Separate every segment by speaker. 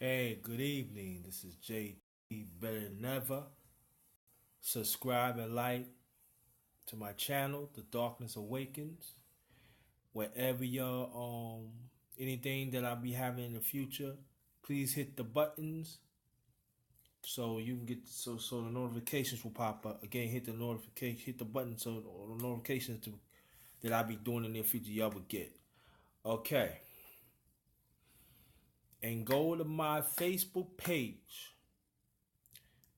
Speaker 1: Hey, good evening. This is J.T. Better than ever. Subscribe and like to my channel, The Darkness Awakens. Wherever your anything that I'll be having in the future, please hit the buttons so you can get so the notifications will pop up. Again, hit the button so the notifications that I'll be doing in the future y'all will get. Okay. And go to my Facebook page,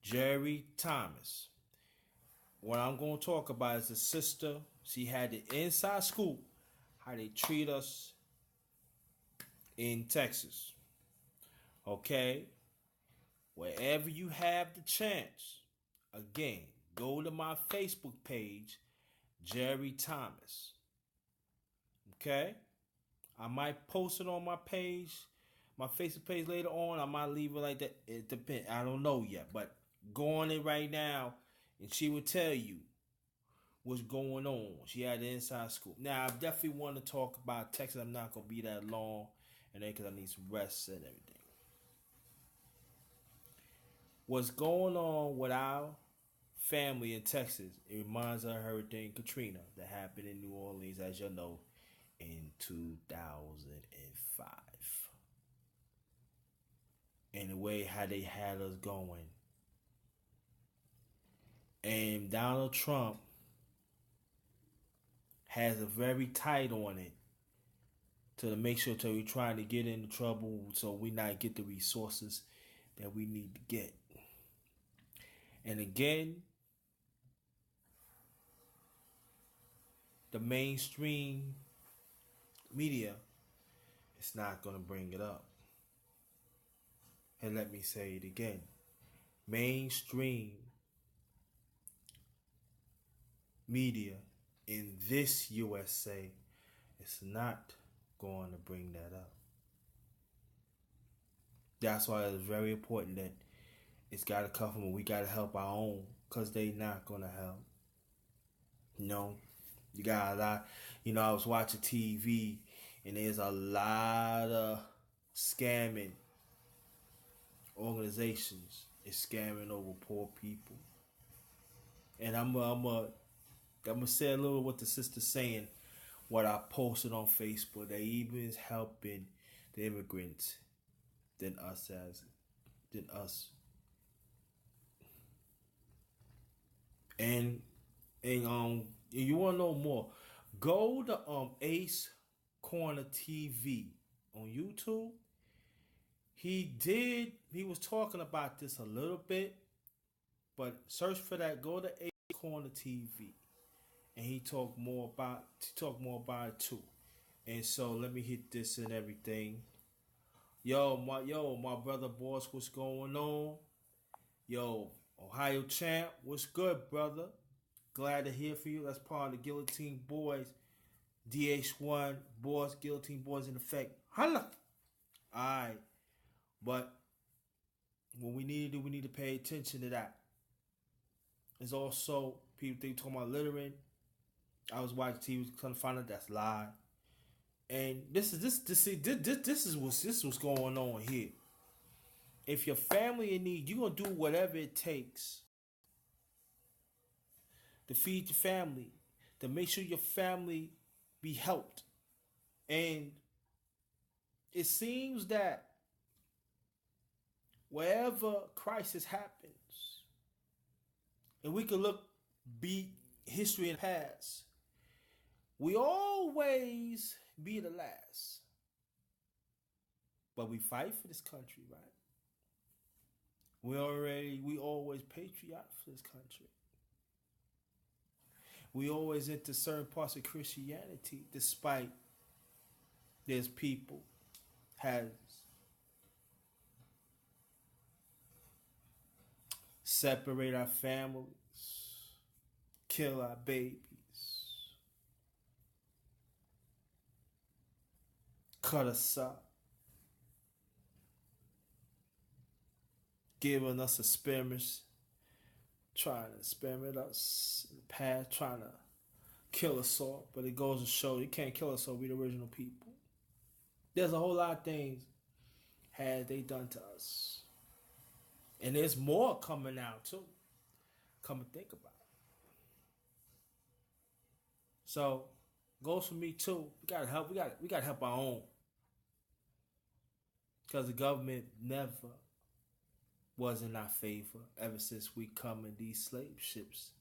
Speaker 1: Jerry Thomas. What I'm going to talk about is a sister. She had the inside scoop, how they treat us in Texas. Okay? Wherever you have the chance, again, go to my Facebook page, Jerry Thomas. Okay? I might post it on my page, my Facebook page later on. I might leave it like that. It depends. I don't know yet. But go on it right now, and she will tell you what's going on. She had the inside scoop. Now, I definitely want to talk about Texas. I'm not going to be that long, and then because I need some rest and everything. What's going on with our family in Texas? It reminds us of Hurricane Katrina that happened in New Orleans, as you know, in 2005. And the way how they had us going. And Donald Trump has a very tight on it to make sure that we're trying to get into trouble so we not get the resources that we need to get. And again, the mainstream media is not going to bring it up. And let me say it again. Mainstream media in this USA is not going to bring that up. That's why it's very important that it's got to come from, we got to help our own, because they not going to help. You got a lot. I was watching TV, and there's a lot of scamming organizations is scamming over poor people. And I'm gonna say a little what the sister's saying, what I posted on Facebook. They even is helping the immigrants than us. And you wanna know more, go to Ace Corner TV on YouTube. He was talking about this a little bit, but search for that. Go to Ace Corner TV, and he talked more about it too. And so let me hit this and everything. My brother boss, what's going on? Yo, Ohio champ, what's good, brother? Glad to hear from you. That's part of the Guillotine Boys, DH1 boys, Guillotine Boys in effect. Holla! Alright. But what we need to do, we need to pay attention to that. There's also people think talking about littering. I was watching TV trying to find out that's lie. And this is what's going on here. If your family in need, you're gonna do whatever it takes to feed your family, to make sure your family be helped. And it seems that wherever crisis happens, and we can beat history in the past, we always be the last. But we fight for this country, right? We always patriotic for this country. We always into certain parts of Christianity, despite there's people has separate our families, kill our babies, cut us up, giving us experiments, trying to experiment us in the past, trying to kill us all. But it goes to show you can't kill us all. We the original people. There's a whole lot of things had they done to us. And there's more coming out too. Come and think about it. So goes for me too. We gotta help. We gotta help our own. Because the government never was in our favor ever since we come in these slave ships.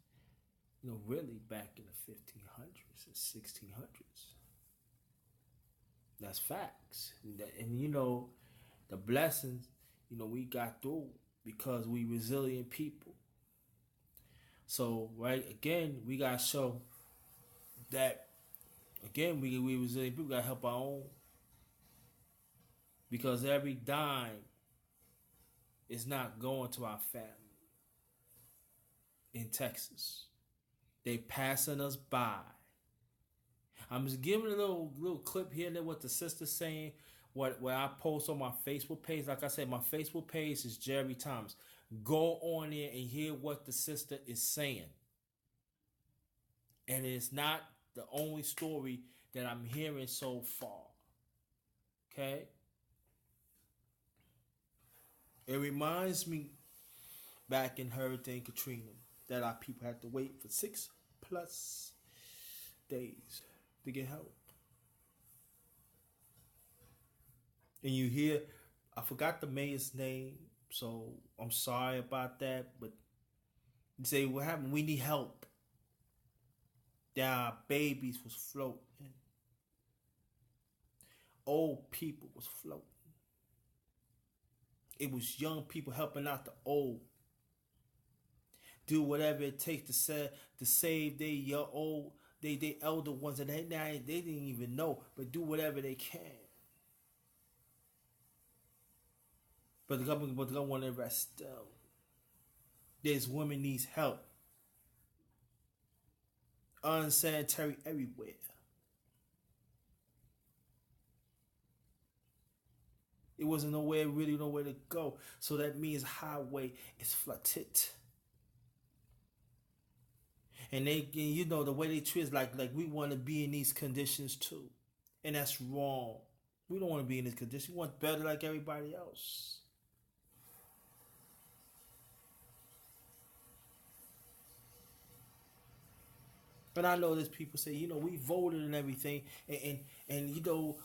Speaker 1: Really back in the 1500s and 1600s. That's facts. And the blessings, we got through because we resilient people. So, right, again, we got to show that, again, we resilient people, got to help our own. Because every dime is not going to our family in Texas. They passing us by. I'm just giving a little clip here and there what the sister's saying, what I post on my Facebook page. Like I said, my Facebook page is Jerry Thomas. Go on there and hear what the sister is saying. And it's not the only story that I'm hearing so far. Okay? It reminds me back in Hurricane Katrina that our people had to wait for 6+ days to get help. And you hear, I forgot the mayor's name, so I'm sorry about that, but you say, what happened? We need help. That our babies was floating. Old people was floating. It was young people helping out the old. Do whatever it takes to save their old, they elder ones that they didn't even know, but do whatever they can. But the government don't want to arrest them. There's women needs help. Unsanitary everywhere. It wasn't really nowhere to go. So that means highway is flooded. And they, the way they treat us, like we want to be in these conditions too. And that's wrong. We don't want to be in this condition. We want better like everybody else. But I know there's people say, we voted and everything, and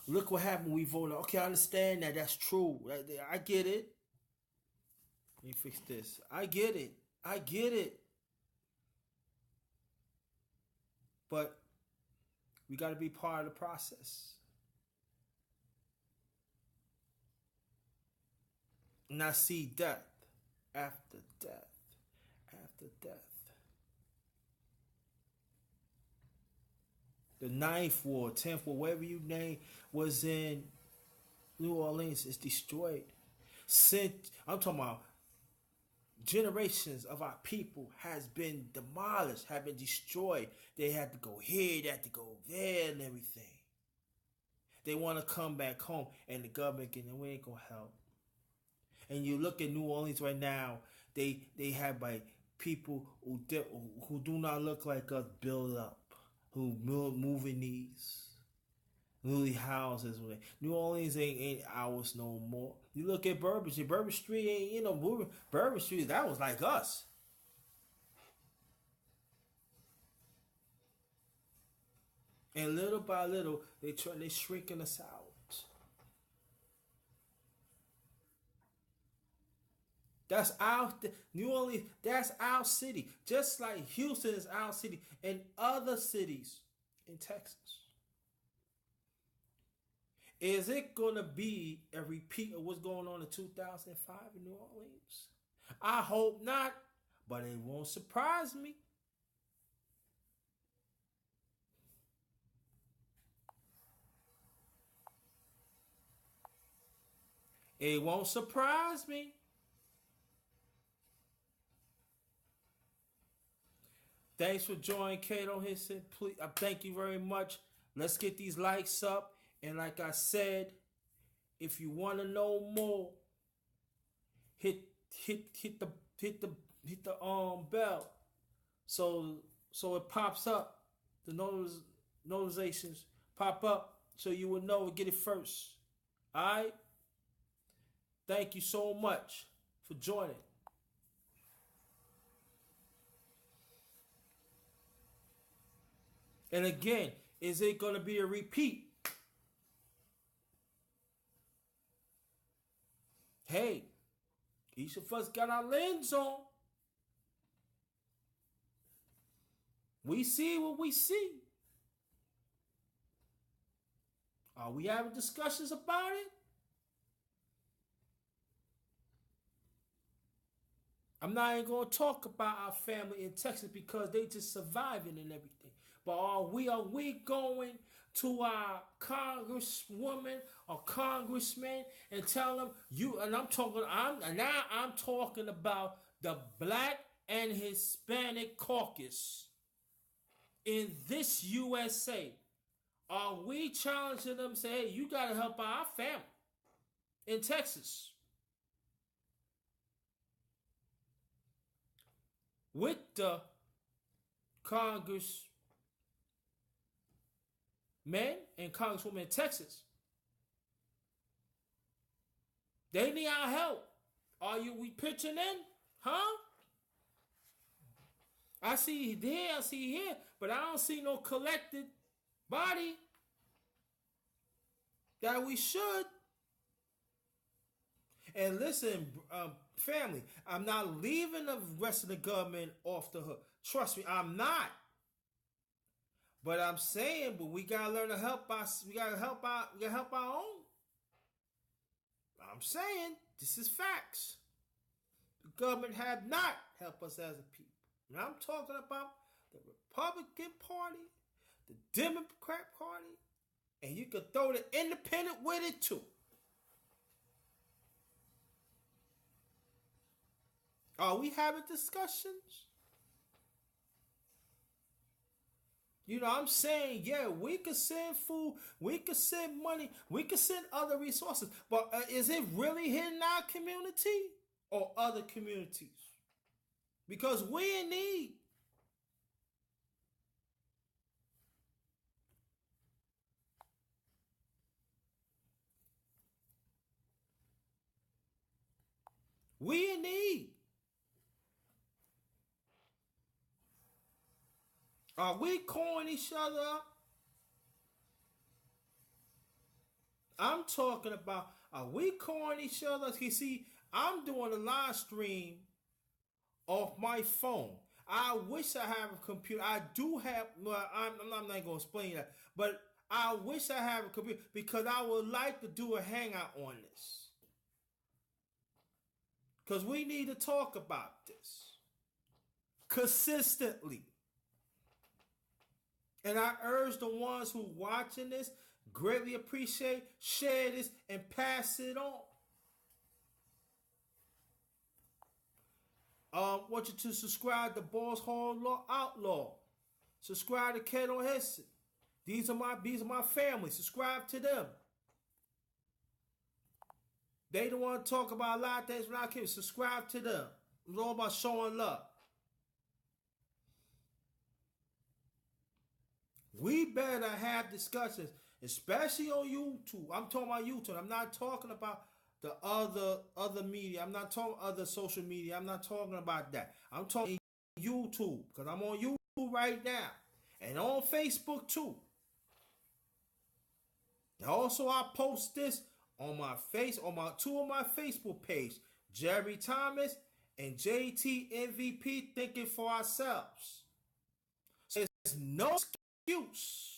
Speaker 1: look what happened. We voted. Okay, I understand that. That's true. I get it. Let me fix this. I get it. But we got to be part of the process. And I see death after death after death. The 9th Ward, 10th Ward, whatever you name, was in New Orleans, is destroyed. I'm talking about generations of our people has been demolished, have been destroyed. They had to go here, they had to go there and everything. They want to come back home, and the government we ain't gonna help. And you look at New Orleans right now, they have people who do not look like us build up. Who moving these newly houses. New Orleans ain't ours no more. You look at Bourbon Street. Bourbon Street ain't moving. Bourbon Street, that was like us. And little by little, they shrinking us out. That's New Orleans, that's our city. Just like Houston is our city and other cities in Texas. Is it going to be a repeat of what's going on in 2005 in New Orleans? I hope not, but it won't surprise me. It won't surprise me. Thanks for joining Kato here. Please, thank you very much. Let's get these likes up. And like I said, if you want to know more, hit the bell, so it pops up. The notifications pop up, so you will know and get it first. All right. Thank you so much for joining. And again, is it going to be a repeat? Hey, each of us got our lens on. We see what we see. Are we having discussions about it? I'm not even going to talk about our family in Texas because they just surviving and everything. But are we going to our congresswoman or congressman and tell them you? And I'm talking about the Black and Hispanic caucus in this USA. Are we challenging them? Say, hey, you got to help our family in Texas with the congressmen and congresswomen in Texas. They need our help. We pitching in? Huh? I see there, I see here, but I don't see no collected body that we should. And listen, family, I'm not leaving the rest of the government off the hook. Trust me, I'm not. But I'm saying, but we gotta learn to help us. We gotta help our own. I'm saying this is facts. The government have not helped us as a people. And I'm talking about the Republican Party, the Democrat Party, and you can throw the independent with it too. Are we having discussions? You know, I'm saying, yeah, we could send food, we could send money, we could send other resources, but is it really hitting our community or other communities? Because we in need. We in need. Are we calling each other up? I'm talking about, are we calling each other? You see, I'm doing a live stream off my phone. I wish I have a computer. I do have, well, I'm not going to explain that, but I wish I have a computer because I would like to do a hangout on this. Because we need to talk about this consistently. And I urge the ones who watching this, greatly appreciate, share this, and pass it on. Want you to subscribe to Boss Hall Outlaw. Subscribe to Keto Heston. These are my family. Subscribe to them. They don't want to talk about a lot of things when I can. Subscribe to them. It's all about showing love. We better have discussions, especially on YouTube. I'm talking about YouTube. I'm not talking about the other media. I'm not talking other social media. I'm not talking about that. I'm talking YouTube because I'm on YouTube right now and on Facebook too. And also, I post this on my two of my Facebook page, Jerry Thomas and J.T. MVP Thinking for Ourselves. So there's no excuse.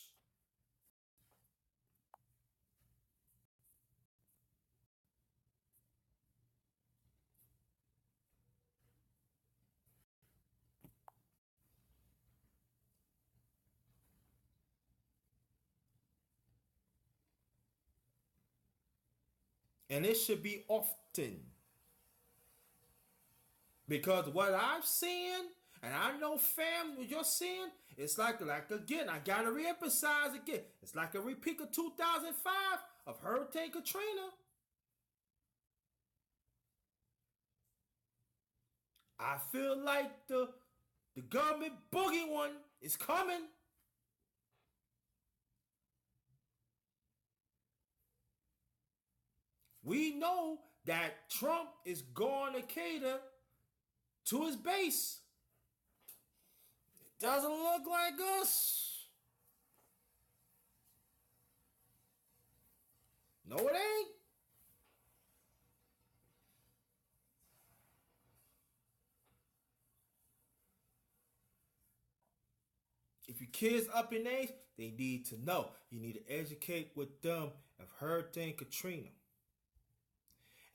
Speaker 1: And it should be often. Because what I'm seeing, and I know fam, what you're seeing, it's like again, I gotta reemphasize again. It's like a repeat of 2005 of Hurricane Katrina. I feel like the government boogie one is coming. We know that Trump is going to cater to his base. It doesn't look like us. No, it ain't. If your kids up in age, they need to know. You need to educate with them of Hurricane Katrina.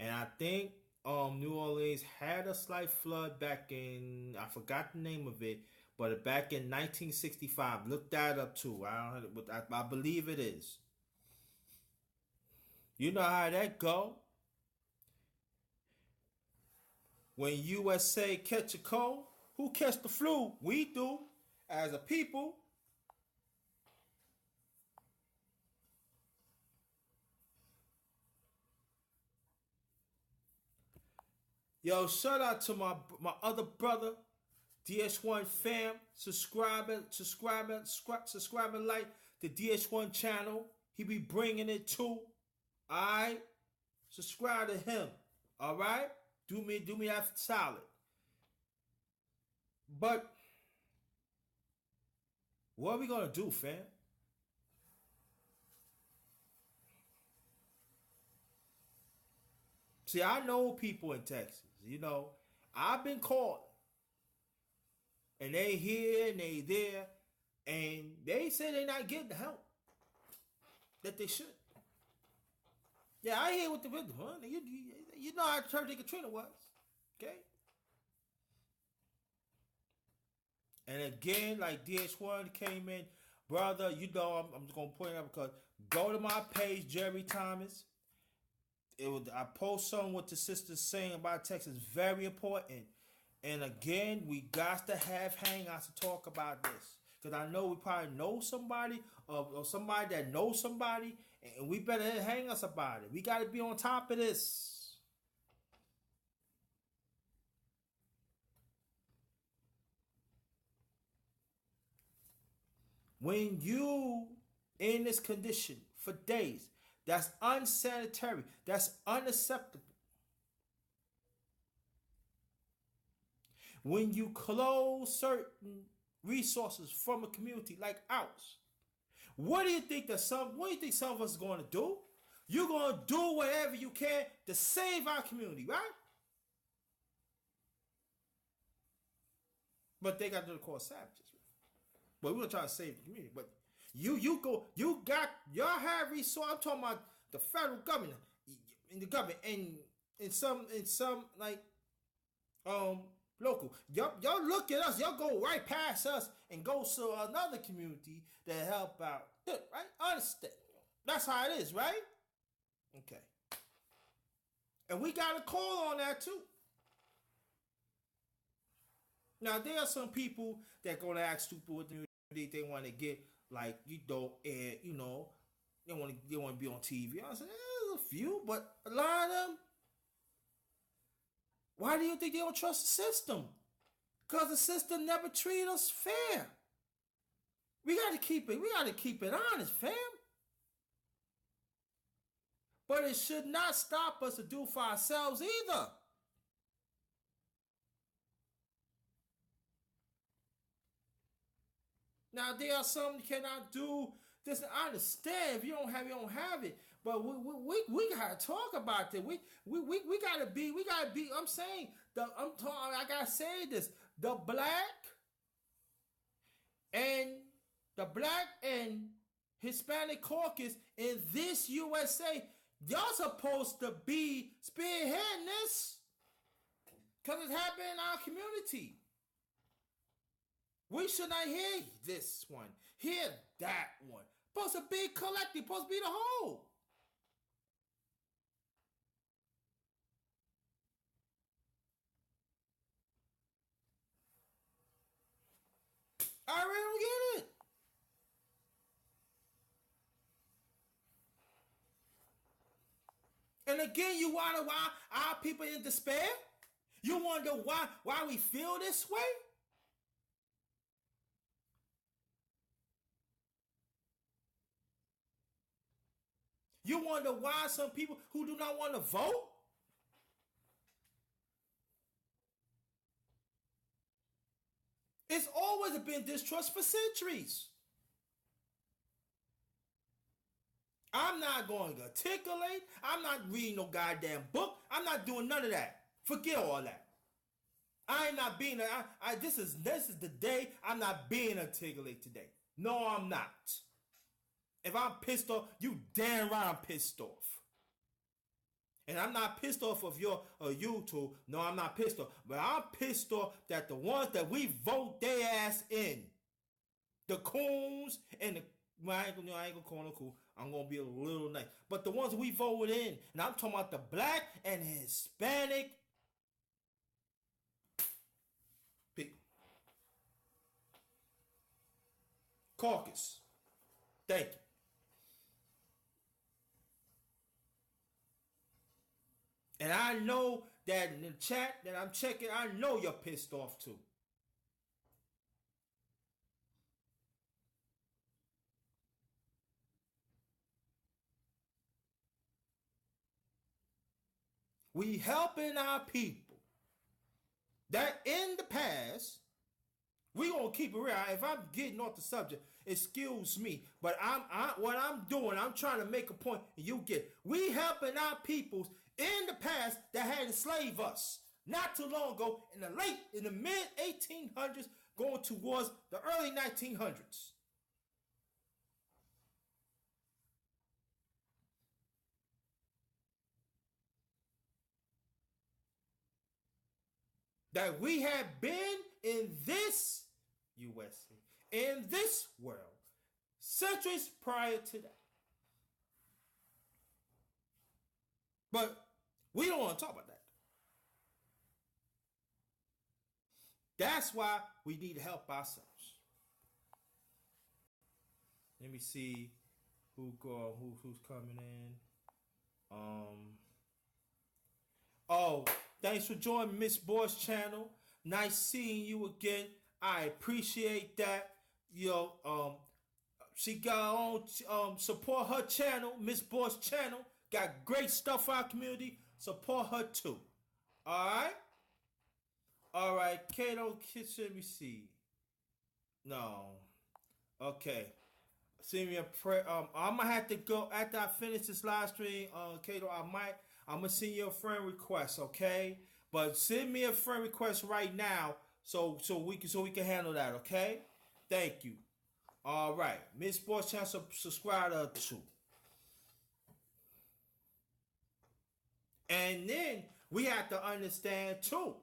Speaker 1: And I think New Orleans had a slight flood back in, I forgot the name of it, but back in 1965. Look that up too. I believe it is. You know how that go. When USA catch a cold, who catch the flu? We do, as a people. Yo, shout out to my other brother, DH1 fam, subscribing like the DH1 channel. He be bringing it too. Alright? Subscribe to him. Alright? Do me that solid. But what are we gonna do, fam? See, I know people in Texas. You know, I've been called, and they here and they there, and they say they're not getting the help that they should. Yeah, I hear what the huh? You know how Hurricane Katrina was, okay? And again, like DH1 came in, brother. You know, I'm just gonna point out because go to my page, Jerry Thomas. I post something what the sister's saying about Texas, very important. And again, we got to have hangouts to talk about this. Because I know we probably know somebody or somebody that knows somebody, and we better hang us about it. We got to be on top of this. When you in this condition for days, that's unsanitary. That's unacceptable. When you close certain resources from a community like ours, what do you think some of us are going to do? You're going to do whatever you can to save our community, right? But they got to do the call savages. But we're going to try to save the community. But y'all have resources. I'm talking about the federal government, in the government, and in some like local. Y'all look at us. Y'all go right past us and go to another community to help out. Right? Understand? That's how it is, right? Okay. And we got a call on that too. Now there are some people that gonna act stupid with they want to get like and they want to be on TV. I said there's a few, but a lot of them. Why do you think they don't trust the system? Because the system never treat us fair. We got to keep it honest, fam. But it should not stop us to do for ourselves either. Now there are some that cannot do this. I understand if you don't have it. But we gotta talk about that. We gotta be. I'm saying I gotta say this. The black and Hispanic caucus in this USA, y'all supposed to be spearheading this because it's happening in our community. We should not hear this one, hear that one. Supposed to be collective, supposed to be the whole. I really don't get it. And again, you wonder why our people in despair? You wonder why we feel this way? You wonder why some people who do not want to vote? It's always been distrust for centuries. I'm not going to articulate. I'm not reading no goddamn book. I'm not doing none of that. Forget all that. I'm not being. This is the day I'm not being articulate today. No, I'm not. If I'm pissed off, you damn right I'm pissed off. And I'm not pissed off of you two. No, I'm not pissed off. But I'm pissed off that the ones that we vote their ass in, the coons and the, well, I ain't gonna call them cool. I'm gonna be a little nice. But the ones we voted in, and I'm talking about the black and Hispanic people. Caucus. Thank you. And I know that in the chat that I'm checking, I know you're pissed off too. We helping our people that in the past, we gonna keep it real. If I'm getting off the subject, excuse me, but what I'm doing, I'm trying to make a point, and you get. We helping our peoples in the past that had enslaved us not too long ago in the mid 1800s, going towards the early 1900s. That we have been in this USA, in this world, centuries prior to that. But we don't want to talk about that. That's why we need to help ourselves. Let me see who's coming in. Oh, thanks for joining Miss Boy's channel. Nice seeing you again. I appreciate that. She got her own support her channel, Miss Boy's channel. Got great stuff for our community. Support her too. Alright? Alright, Kato, let me see. No. Okay. Send me a prayer. I'm gonna have to go after I finish this live stream, Kato. I'm gonna send you a friend request, okay? But send me a friend request right now, so we can handle that, okay? Thank you. All right, Miss Sports Channel, subscribe to her too. And then we have to understand too.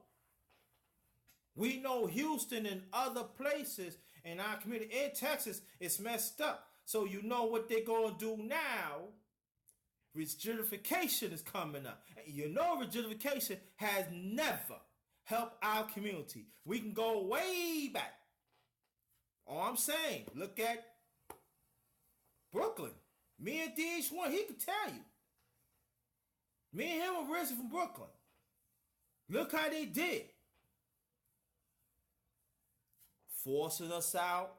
Speaker 1: We know Houston and other places in our community in Texas is messed up. So you know what they're gonna do now. Rigidification is coming up. You know rigidification has never helped our community. We can go way back. All I'm saying, look at Brooklyn. Me and DH1, he can tell you. Me and him are originally from Brooklyn. Look how they did. Forcing us out.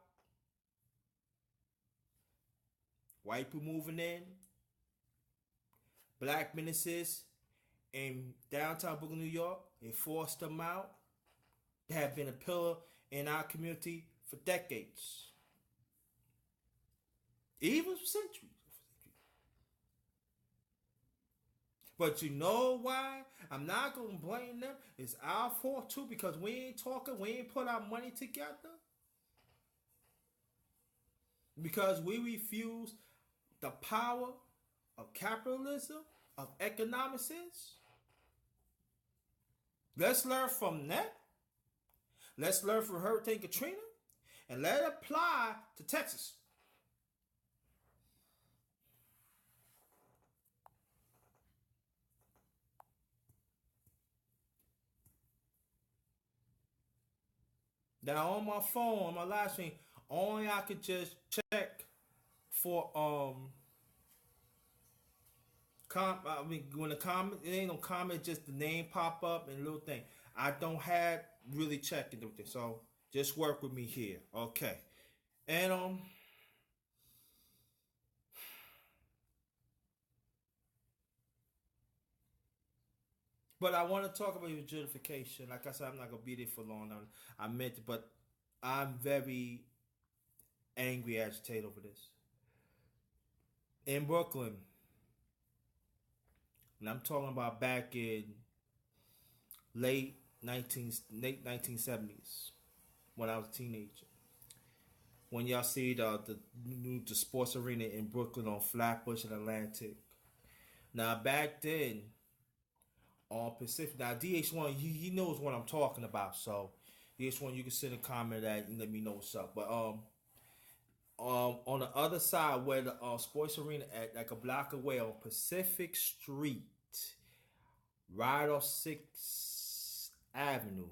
Speaker 1: White people moving in. Black ministers in downtown Brooklyn, New York, they forced them out. They have been a pillar in our community for decades. Even for centuries. But you know why? I'm not going to blame them. It's our fault too, because we ain't talking, we ain't put our money together. Because we refuse the power of capitalism, of economics. Let's learn from that. Let's learn from Hurricane Katrina, and let it apply to Texas. Now on my phone, on my live stream, only I could just check for when the comment, it ain't no comment, just the name pop up and little thing. I don't have really checking everything, so just work with me here, okay? And but I want to talk about rigidification. Like I said, I'm not gonna be there for long. I meant it, but I'm very angry, agitated over this. In Brooklyn, and I'm talking about back in late 1970s when I was a teenager. When y'all see the sports arena in Brooklyn on Flatbush and Atlantic. Now back then on Pacific, now DH1 he knows what I'm talking about. So DH1 you can send a comment at and let me know what's up. But on the other side where the sports arena at, like a block away on Pacific Street, right off 6th Avenue,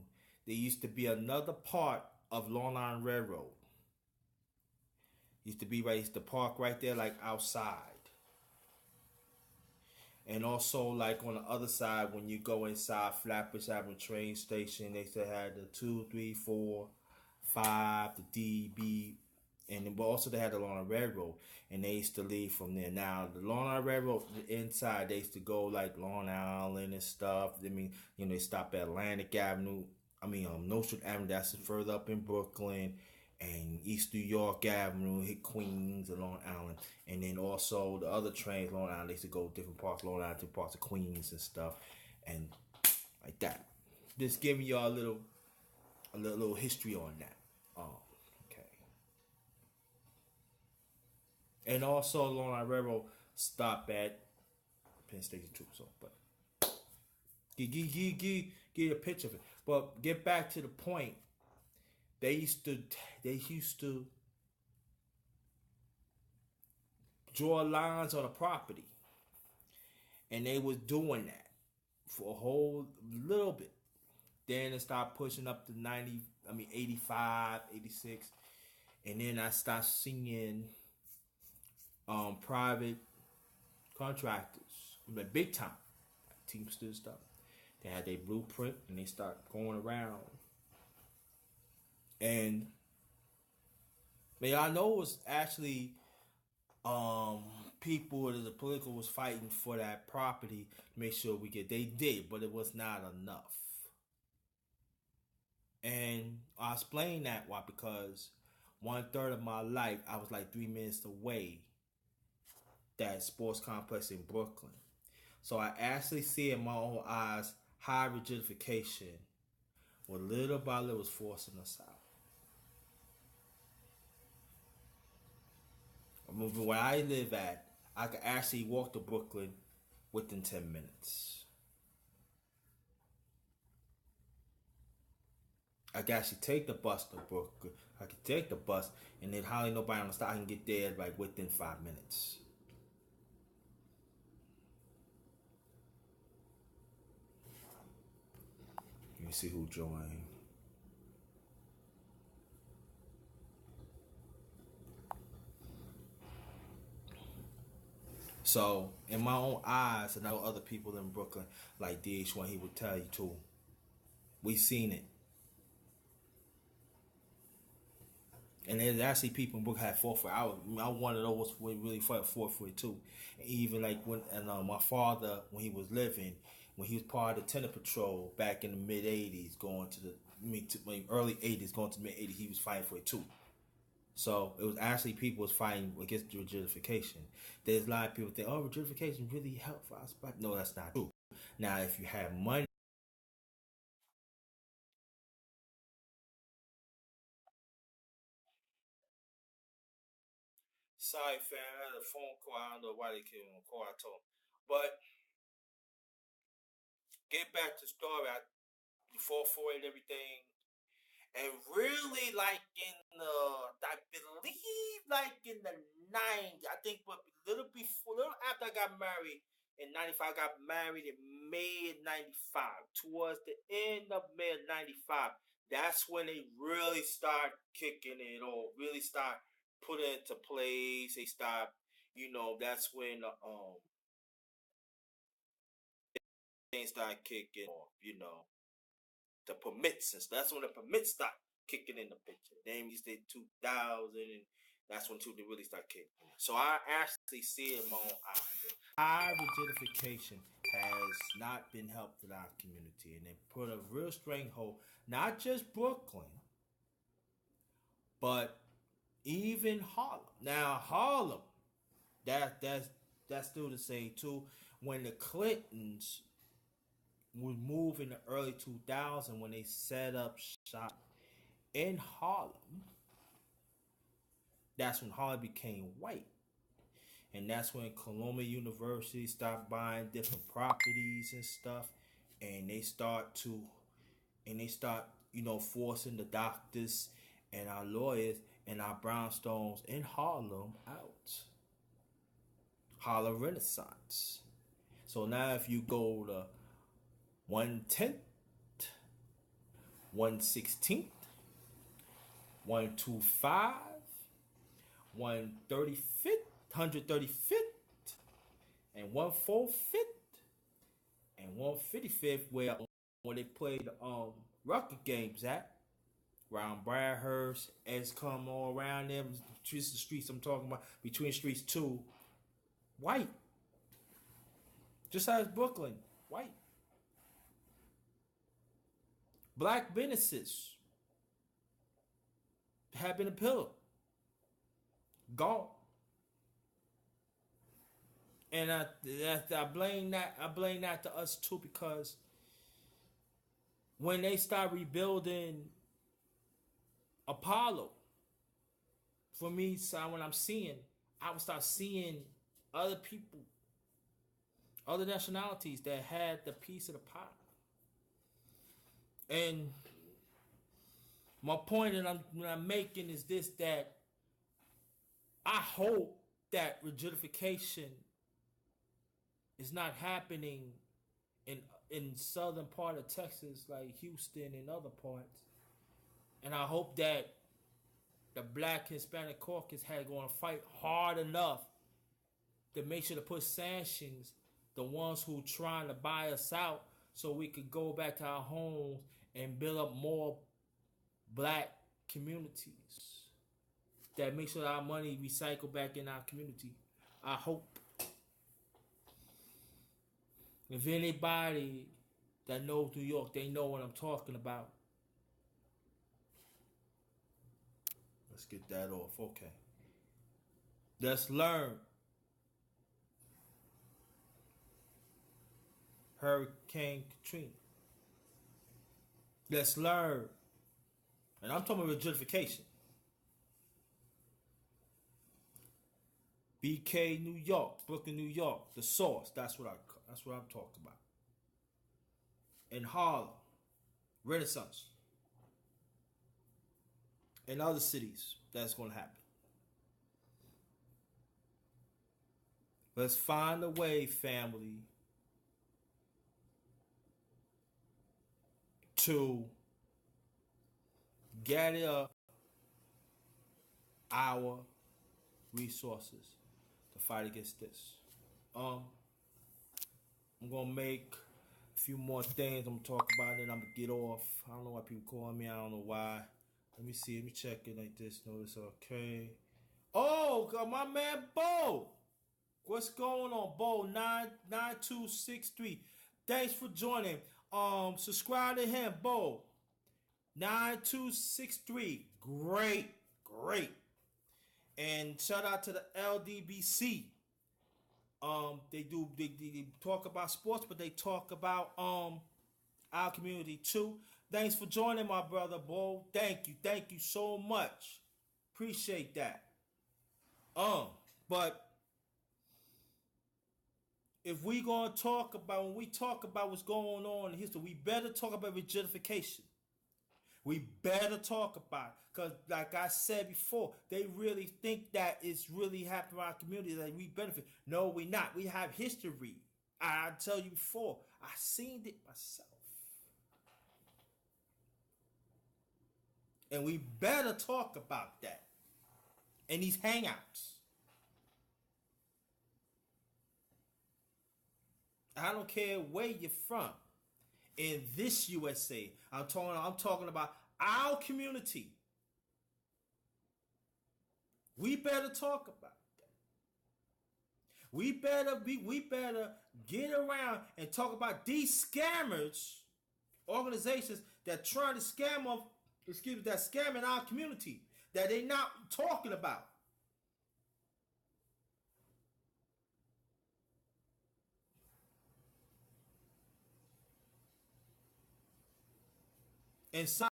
Speaker 1: there used to be another part of Long Island Railroad. Used to be right, used to park right there, like outside. And also, like on the other side, when you go inside Flatbush Avenue train station, they still had the 2, 3, 4, 5, the D, B, and then, but also they had the Long Island Railroad, and they used to leave from there. Now the Long Island Railroad, the inside, they used to go like Long Island and stuff. I mean, they stop at Atlantic Avenue. I mean, Nostrand Avenue. That's further up in Brooklyn, and East New York Avenue, hit Queens and Long Island, and then also the other trains, Long Island, they used to go different parts, Long Island to parts of Queens and stuff, and like that. Just giving y'all a little history on that. Okay. And also Long Island Railroad stop at Penn Station too. So, but get a picture of it. But get back to the point. They used to draw lines on a property, and they was doing that for a whole little bit. Then it started pushing up to 90. I mean 85, 86, and then I started seeing private contractors, like big time, like Teamsters stuff. They had their blueprint and they start going around. And man, I know it was actually people that the political was fighting for that property to make sure we get. They did, but it was not enough. And I explain that why, because 1/3 of my life I was like 3 minutes away that sports complex in Brooklyn. So I actually see in my own eyes high rigidification, what little by little was forcing us out. Moving where I live at, I could actually walk to Brooklyn within 10 minutes. I could actually take the bus to Brooklyn. I could take the bus, and then hardly nobody on the stop. I can get there like within 5 minutes. Let me see who joined. So, in my own eyes, and I know other people in Brooklyn, like DH1, he would tell you too. We seen it. And there's actually people in Brooklyn had fought for. I one of those who really fought for it too. And even like when my father, when he was living, when he was part of the Tenant Patrol back in the mid '80s, going to the early '80s, going to the mid '80s, he was fighting for it too. So it was actually people was fighting against rigidification. There's a lot of people think, oh, rigidification really helped us, but no, that's not true. Now, if you have money, sorry, fam, I had a phone call. I don't know why they came on call. I told them, but get back to the story. I fought for it and everything. And really, like I believe, like in the '90s, I think, but little after I got married in '95, I got married in May '95. Towards the end of May '95, that's when they really start kicking it, or really start putting it into place. They start, that's when things start kicking off. The permits and stuff. That's when the permits start kicking in the picture. Then you say 2000, and that's when they really start kicking. So I actually see it in my own eyes. High rigidification has not been helpful to our community, and it put a real stranglehold, not just Brooklyn, But even Harlem, now Harlem, that's still the same too. When the Clintons would move in the early 2000s, when they set up shop in Harlem, that's when Harlem became white. And that's when Columbia University stopped buying different properties and stuff. And they start, forcing the doctors and our lawyers and our brownstones in Harlem out. Harlem Renaissance. So now if you go to 110th, 116th, 125, 135th, 135th, and 145th, and 155th, where when they played Rucker games at, around Bradhurst, as come all around them, just the streets I'm talking about, between streets 2, white. Just as Brooklyn, white. Black businesses have been a pillar. Gone. And I blame that to us too, because when they start rebuilding Apollo, for me, so when I would start seeing other people, other nationalities that had the piece of the pie. And my point that I'm making is this, that I hope that rigidification is not happening in southern part of Texas, like Houston and other parts. And I hope that the Black Hispanic Caucus had going to fight hard enough to make sure to put sanctions, the ones who trying to buy us out, so we could go back to our homes and build up more black communities. That make sure our money recycle back in our community. I hope. If anybody that knows New York, they know what I'm talking about. Let's get that off. Okay. Let's learn. Hurricane Katrina. Let's learn. And I'm talking about rigidification. BK, New York, Brooklyn, New York, the source. That's what I'm talking about. In Harlem, Renaissance, and other cities, that's going to happen. Let's find a way, family, to gather our resources to fight against this. I'm gonna make a few more things. I'm gonna talk about it. I'm gonna get off. I don't know why people call me. I don't know why. Let me see. Let me check it like this. No, it's okay. Oh, my man Bo. What's going on, Bo? 99263. Thanks for joining. Subscribe to him, Bo. 9263. Great. And shout out to the LDBC. They talk about sports, but they talk about our community too. Thanks for joining, my brother Bo. Thank you so much. Appreciate that. But if we gonna talk about, when we talk about what's going on in history, we better talk about rigidification. We better talk about it. Because like I said before, they really think that it's really happening in our community, that we benefit. No, we not. We have history. I tell you before, I seen it myself. And we better talk about that in these hangouts. I don't care where you're from. In this USA, I'm talking about our community. We better talk about that. We better get around and talk about these scammers, organizations that trying to scam that scamming our community. that they not talking about. And some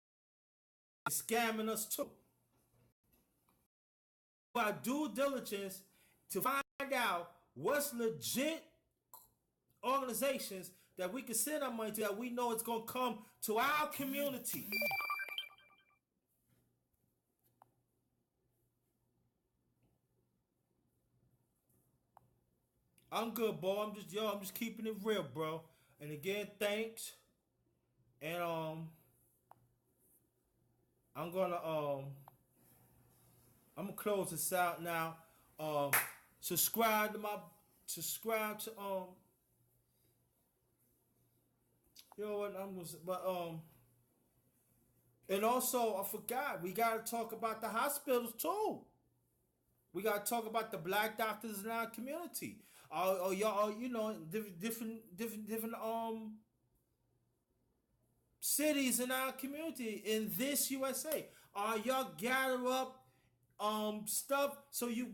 Speaker 1: is scamming us too. Our due diligence to find out what's legit organizations that we can send our money to, that we know it's going to come to our community. I'm good, bro. I'm just keeping it real, bro. And again, thanks. And I'm gonna close this out now. Subscribe to you know what I'm gonna, but and also I forgot, we gotta talk about the hospitals too. We gotta talk about the black doctors in our community. Y'all, you know, different cities in our community in this USA. Y'all gather up stuff so you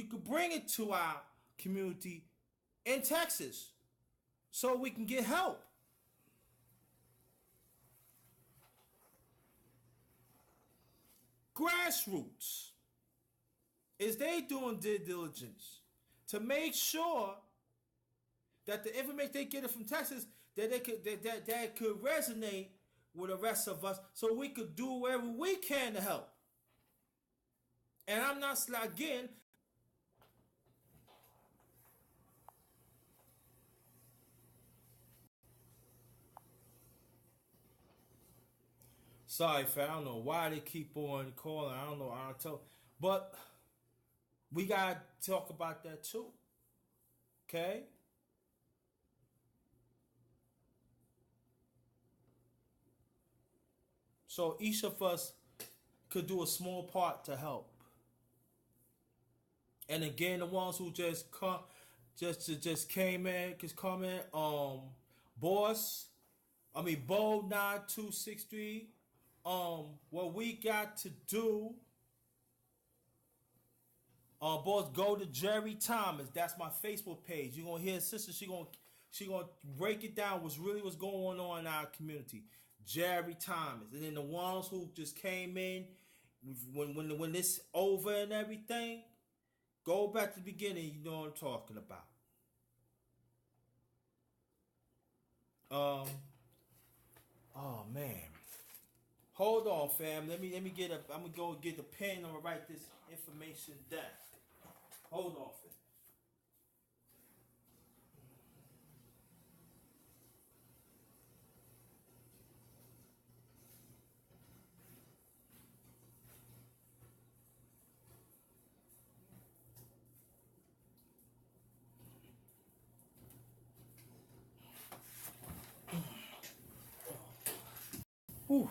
Speaker 1: could bring it to our community in Texas so we can get help. Grassroots, is they doing due diligence to make sure that the information they get it from Texas, that they could that could resonate with the rest of us, so we could do whatever we can to help. And I'm not, again, sorry, fam. I don't know why they keep on calling. I don't know. I don't tell. But we gotta talk about that too. Okay? So each of us could do a small part to help. And again, the ones who just came in, boss, Bo 9263. What we got to do, boss, go to Jerry Thomas. That's my Facebook page. You're gonna hear sister. She gonna break it down. What's going on in our community. Jerry Thomas, and then the ones who just came in, when this over and everything, go back to the beginning. You know what I'm talking about. Oh man. Hold on, fam. Let me get I'm gonna go get the pen. I'm gonna write this information down. Hold on, fam. Whew.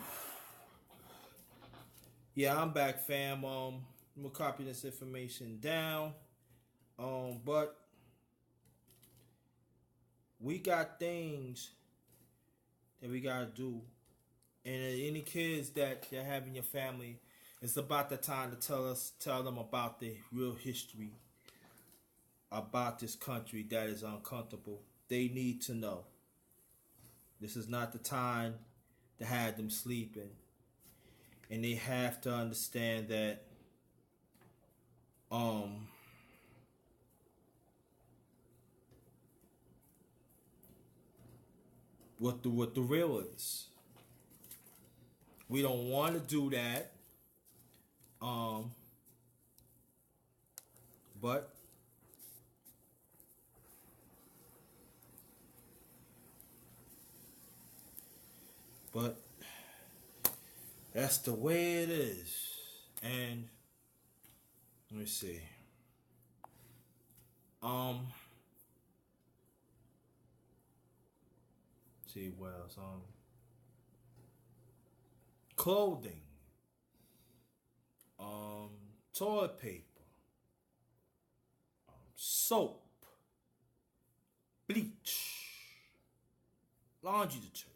Speaker 1: Yeah, I'm back, fam. I'm gonna copy this information down. But we got things that we gotta do. And any kids that you have in your family, it's about the time to tell them about the real history about this country that is uncomfortable. They need to know. This is not the time to have them sleeping. And they have to understand that what the real is. We don't want to do that. But that's the way it is. And let me see. See what else? Clothing, toilet paper, soap, bleach, laundry detergent.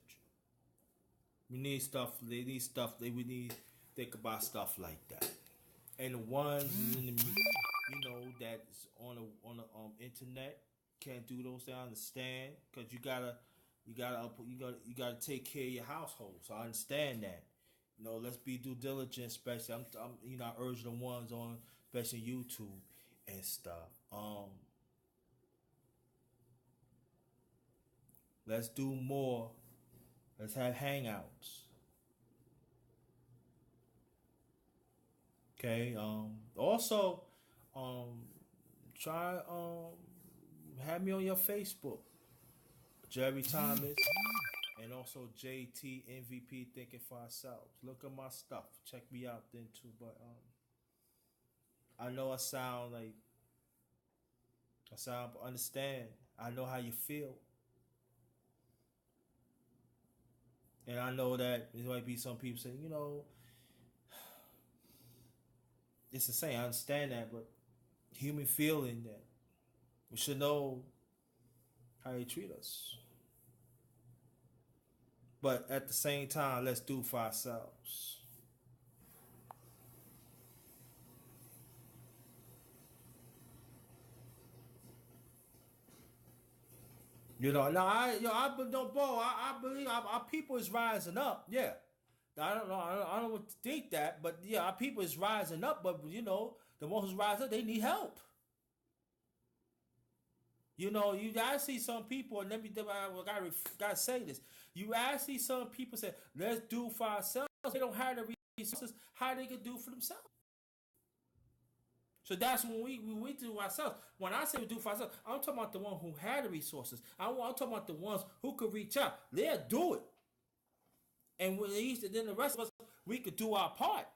Speaker 1: We need stuff. We need to think about stuff like that. and the ones in the that's on the internet can't do those things. I understand because you gotta take care of your household. So I understand that. Let's be due diligent, especially I urge the ones on especially YouTube and stuff. Let's do more. Let's have hangouts. Okay. Also, um, try have me on your Facebook, Jerry Thomas, and also J.T. MVP Thinking for Ourselves. Look at my stuff. Check me out then too. But I know I sound understand. I know how you feel, and I know that there might be some people saying, it's the same. I understand that, but human feeling that we should know how they treat us. But at the same time, let's do for ourselves. I believe our people is rising up. Yeah, I don't know. I don't think that, but yeah, our people is rising up. But the ones who's rising up, they need help. You guys see some people, and I gotta say this. You guys see some people say, "Let's do for ourselves." They don't have the resources. How they can do for themselves? So that's when we do ourselves. When I say we do for ourselves, I'm talking about the one who had the resources. I'm talking about the ones who could reach out. They'll do it, and then the rest of us, we could do our part.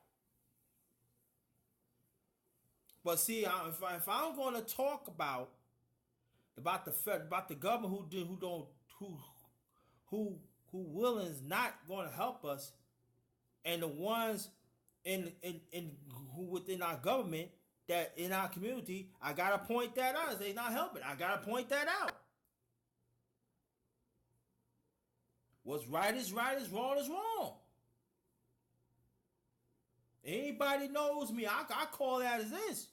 Speaker 1: But see, if I'm going to talk about the government who willing is not going to help us, and the ones in who within our government that in our community, I gotta point that out. They not helping. I gotta point that out. What's right is right, is wrong is wrong. Anybody knows me, I call that as this.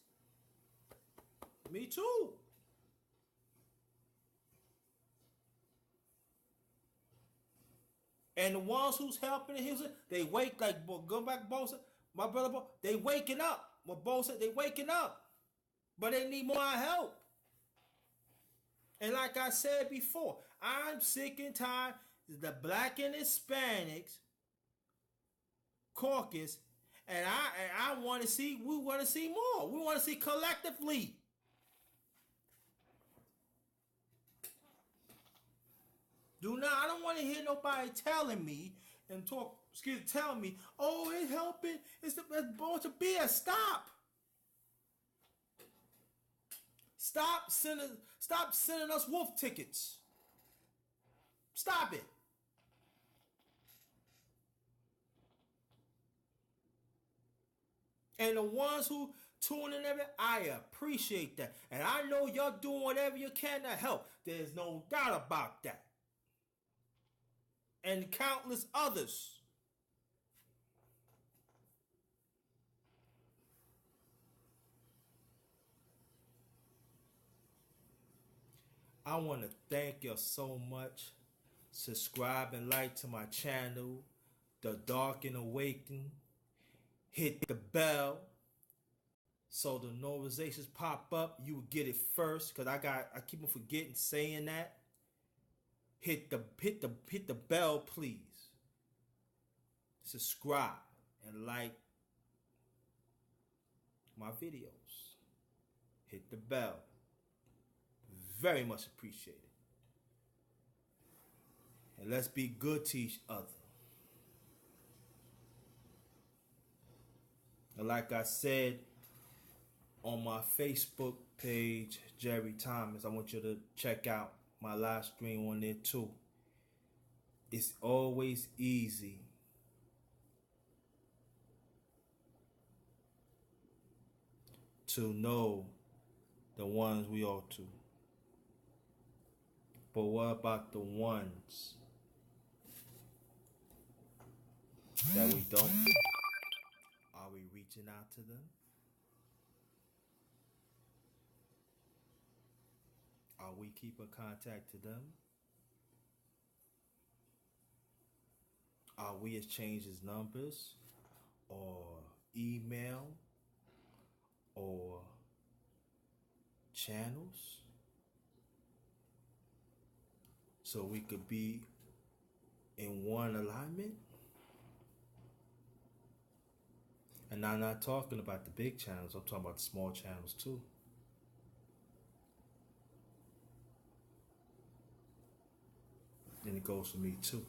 Speaker 1: Me too. And the ones who's helping and they wake like go back, Bosa. My brother, they waking up. What Bosa, they waking up, but they need more help. And like I said before, I'm sick and tired. The Black and Hispanics caucus, and I want to see. We want to see more. We want to see collectively. I don't want to hear nobody telling me and tell me, oh, it's helping. It's a bunch of BS. Stop. Stop sending us wolf tickets. Stop it. And the ones who tune in I appreciate that. And I know y'all doing whatever you can to help. There's no doubt about that. And countless others. I want to thank you so much. Subscribe and like to my channel, The Darkness Awakens. Hit the bell so the notifications pop up. You will get it first because I keep on forgetting saying that. Hit the bell, please. Subscribe and like my videos. Hit the bell. Very much appreciated. And let's be good to each other. And like I said on my Facebook page, Jerry Thomas, I want you to check out my live stream on there too. It's always easy to know the ones we ought to. But what about the ones that we don't? Are we reaching out to them? we keep in contact to them? We exchange his numbers or email or channels so we could be in one alignment? And I'm not talking about the big channels, I'm talking about the small channels too. And it goes for me too.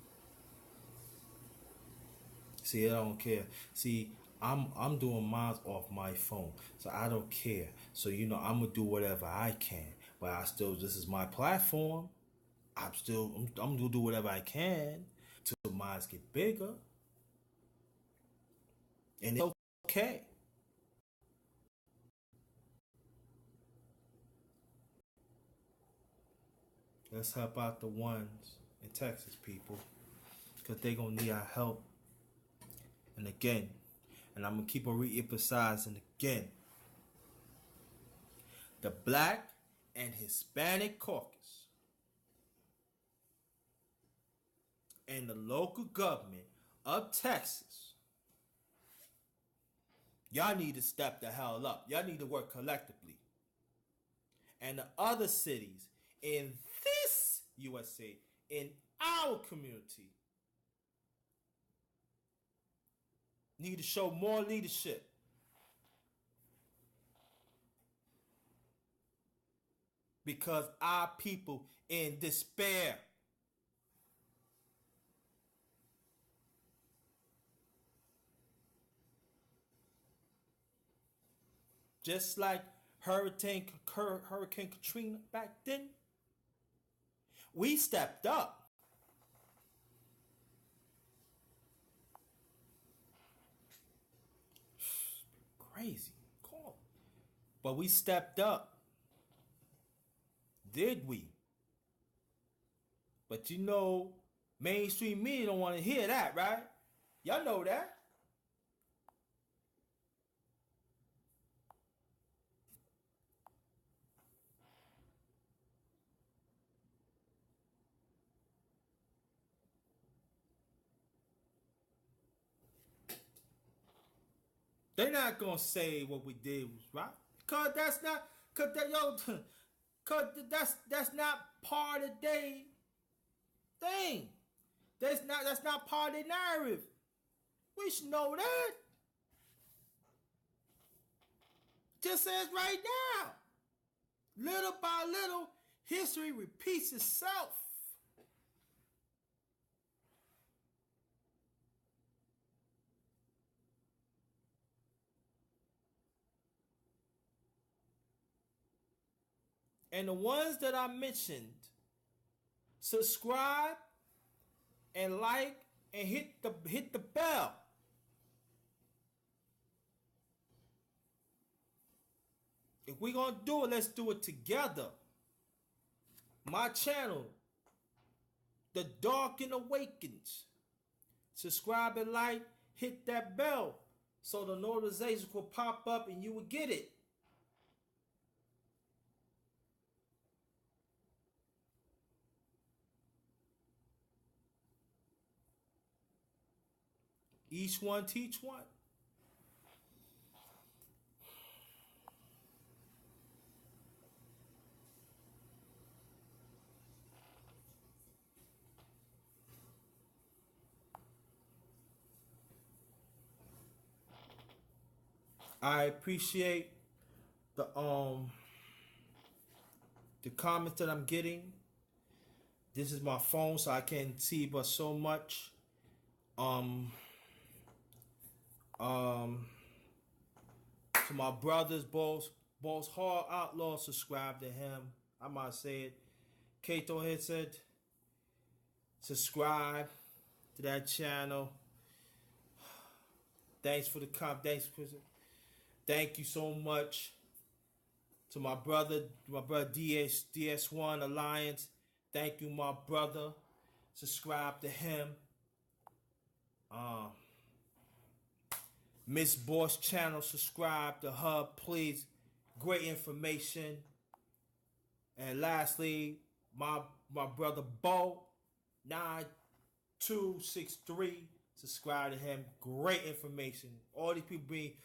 Speaker 1: See, I don't care. See, I'm doing mine off my phone, so I don't care. So I'm gonna do whatever I can, but this is my platform. I'm gonna do whatever I can till mine get bigger, and it's okay. Let's help out the ones in Texas, people, because they're gonna need our help. And again, and I'm gonna keep on re-emphasizing again, the Black and Hispanic Caucus and the local government of Texas, y'all need to step the hell up. Y'all need to work collectively. And the other cities in this USA, in our community, need to show more leadership. Because our people in despair. Just like Hurricane Katrina back then, we stepped up. Crazy. Cool. But we stepped up. Did we? But mainstream media don't want to hear that, right? Y'all know that. They're not gonna say what we did was right, cause that's not, cause that's not part of their thing. That's not part of their narrative. We should know that. Just says right now. Little by little, history repeats itself. And the ones that I mentioned, subscribe and like and hit the bell. If we're gonna do it, let's do it together. My channel, The Darkness Awakens. Subscribe and like, hit that bell so the notifications will pop up and you will get it. Each one teach one. I appreciate the comments that I'm getting. This is my phone, so I can't see but so much. To my brothers, Boss Hard Outlaw, subscribe to him. I might say it. Kato had said, subscribe to that channel. Thanks for the comment. Thank you so much. To my brother DS1 Alliance. Thank you, my brother. Subscribe to him. Miss Boss channel, subscribe to her, please. Great information. And lastly, my brother Bo 9263. Subscribe to him. Great information. All these people be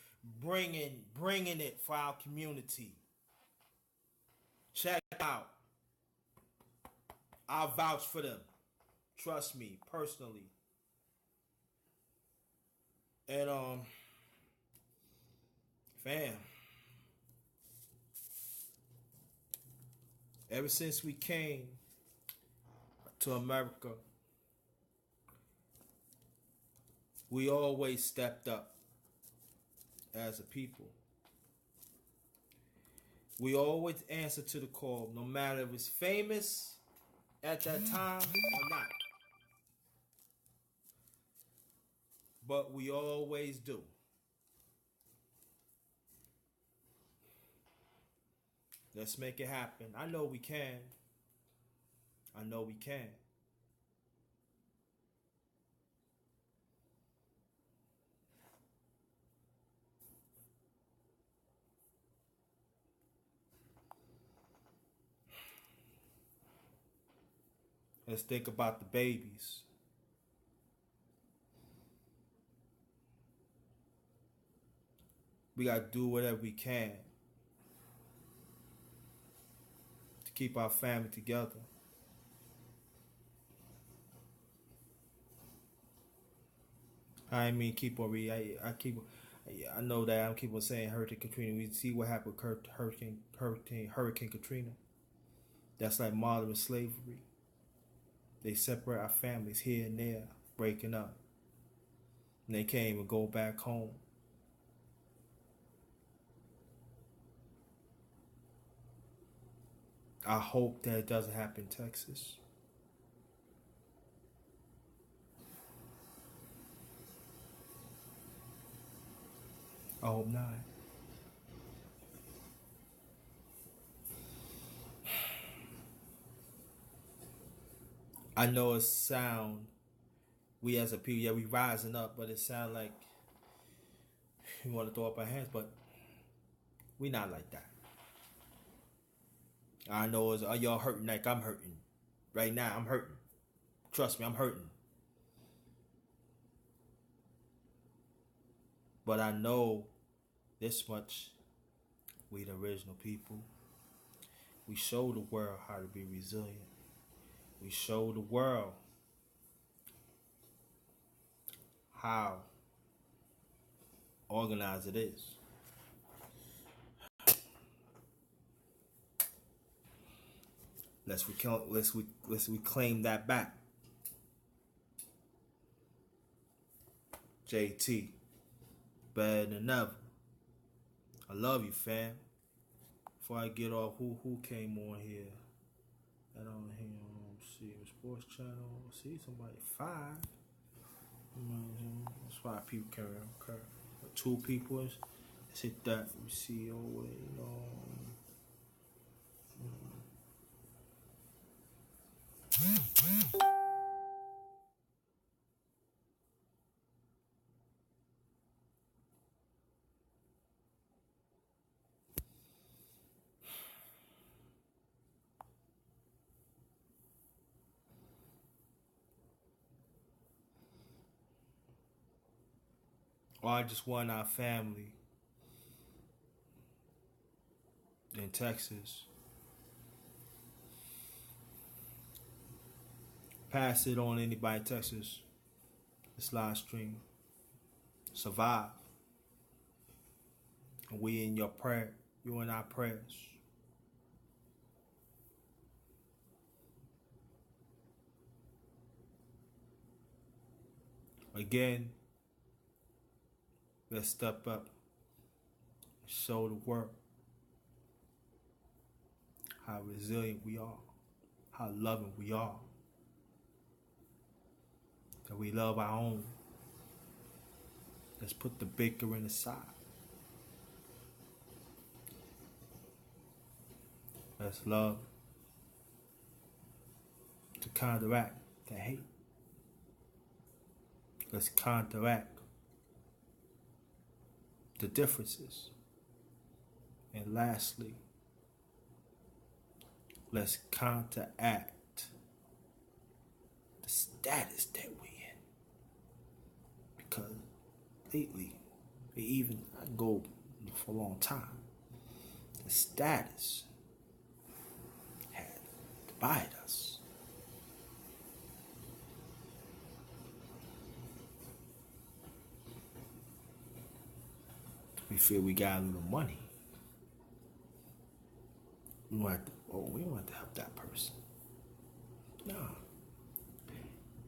Speaker 1: bringing it for our community. Check out. I'll vouch for them. Trust me, personally. And fam, ever since we came to America, we always stepped up as a people. We always answer to the call, no matter if it's famous at that time or not. But we always do. Let's make it happen. I know we can. I know we can. Let's think about the babies. We got to do whatever we can to keep our family together. I mean, keep on I know that I keep on saying Hurricane Katrina. We see what happened with Hurricane Katrina. That's like modern slavery. They separate our families here and there, breaking up. And they can't even go back home. I hope that it doesn't happen in Texas. I hope not. I know it sound, we as a people, yeah, we rising up, but it sound like we want to throw up our hands, but we not like that. I know it's, y'all hurting like I'm hurting. Right now, I'm hurting. Trust me, I'm hurting. But I know this much. We the original people. We show the world how to be resilient. We show the world how organized it is. Let's reclaim that back. J.T. Better than ever. I love you, fam. Before I get off, who came on here? I don't hear. See, sports channel. See somebody 5. That's 5 people carry. Okay. 2 people. Let's hit that. We see always. Or I just want our family in Texas. Pass it on anybody in Texas. This live stream. Survive. And we in your prayer. You in our prayers. Again, let's step up and show the world how resilient we are, how loving we are, that we love our own. Let's put the bickering aside. Let's love to counteract the hate. Let's counteract the differences. And lastly, Let's counteract the status that we in. Because lately, even I go for a long time, the status had divided us. We feel we got a little money. We don't have to help that person. No.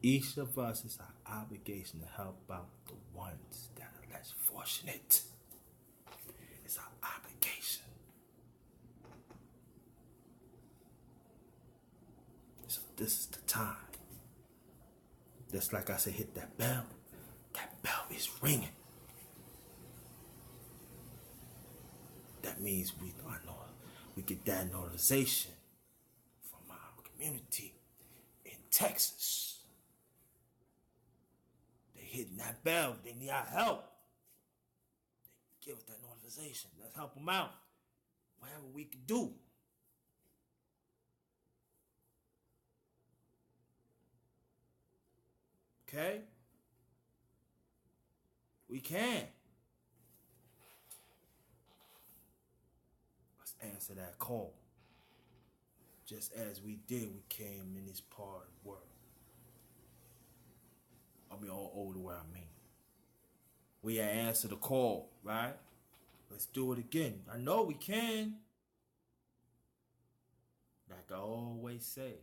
Speaker 1: Each of us is our obligation to help out the ones that are less fortunate. It's our obligation. So this is the time. Just like I said, hit that bell. That bell is ringing. That means we get that notification from our community in Texas. They hitting that bell. They need our help. They give us that notification. Let's help them out. Whatever we can do. Okay? We can. Let's answer that call. Just as we did, we came in this part of the world. All over the world, We answer the call, right? Let's do it again. I know we can. Like I always say,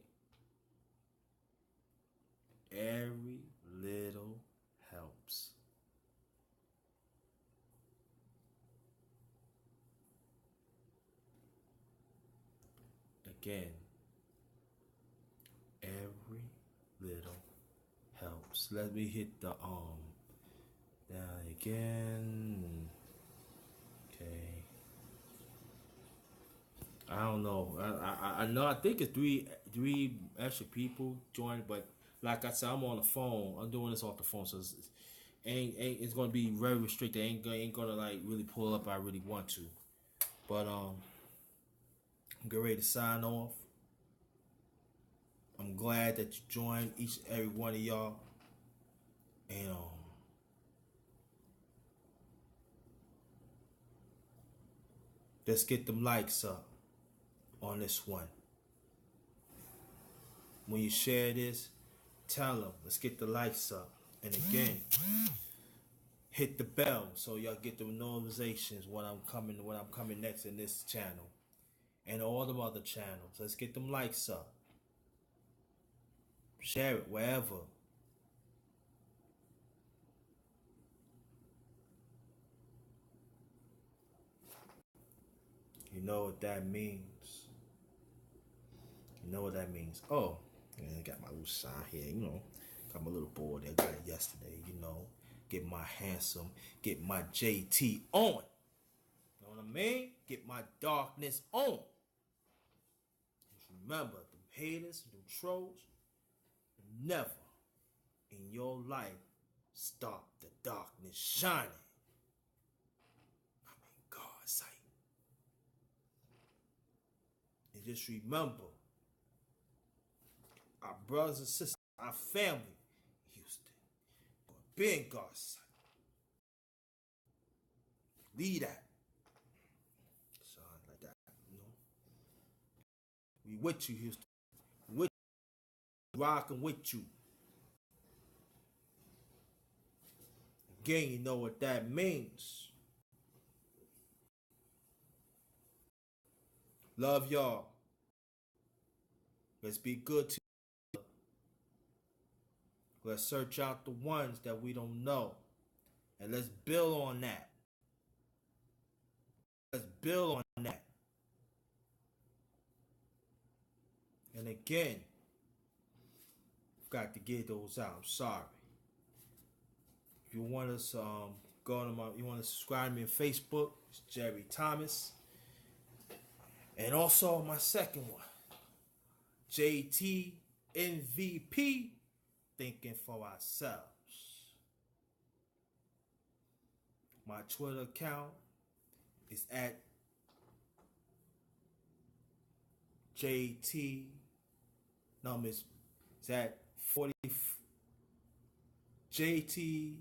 Speaker 1: every little helps. Again, every little helps. Let me hit the down again. Okay. I don't know. I know. I think it's three extra people joined, but like I said, I'm on the phone. I'm doing this off the phone, so it's gonna be very restricted. Ain't gonna like really pull up. I really want to, but I'm getting ready to sign off. I'm glad that you joined, each and every one of y'all, and let's get them likes up on this one. When you share this, tell them, let's get the likes up. And again, hit the bell so y'all get the notifications when I'm coming next in this channel and all the other channels. Let's get them likes up. Share it wherever. You know what that means. You know what that means. Oh, I got my little sign here, Got my little board there. Got it yesterday, Get my handsome, get my J.T. on. You know what I mean? Get my darkness on. Just remember, the haters, the trolls, never in your life stop the darkness shining. God's sight. And just remember, our brothers and sisters, our family in Houston, gonna be in God's sight. Lead that. Something like that, We with you, Houston. We with you. Rocking with you. Again, you know what that means. Love y'all. Let's be good to each other. Let's search out the ones that we don't know. And let's build on that. Let's build on that. And again, I've got to get those out. I'm sorry. If you want us you want to subscribe to me on Facebook, it's Jerry Thomas. And also my second one, J.T. MVP, Thinking for Ourselves. My Twitter account is at J.T. No, Miss. It's at 40. J.T.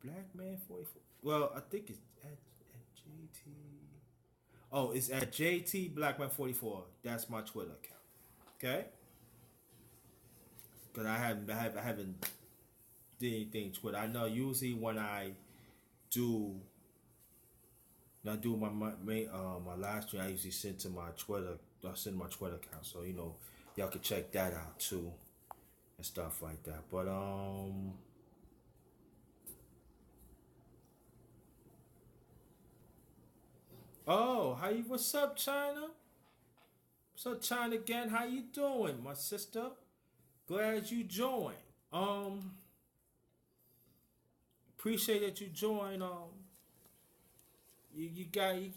Speaker 1: Black Man 44. Well, I think it's at J.T. Oh, it's at J.T. Black Man 44. That's my Twitter account. Okay. Because I haven't did anything Twitter. I know usually when I do my live stream, I usually send to my Twitter. I send my Twitter account, so y'all can check that out too and stuff like that. But oh, what's up, China? What's up, China again? How you doing, my sister? Glad you joined. Appreciate that you joined. You got you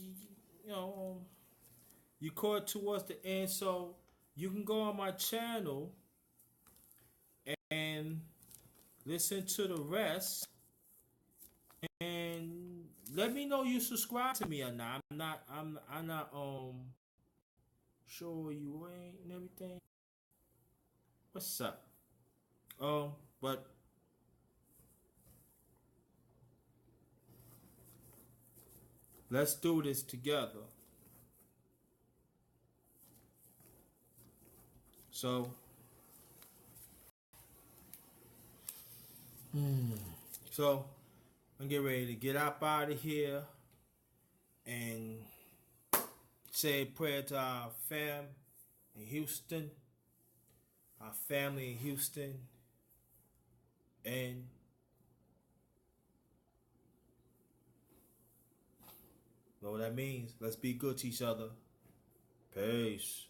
Speaker 1: know you caught towards the end, so you can go on my channel and listen to the rest, and let me know you subscribe to me or not. I'm not sure you ain't and everything. What's up? But let's do this together. So, so I'm getting ready to get up out of here and say a prayer to our fam in Houston, our family in Houston, and know what that means. Let's be good to each other. Peace.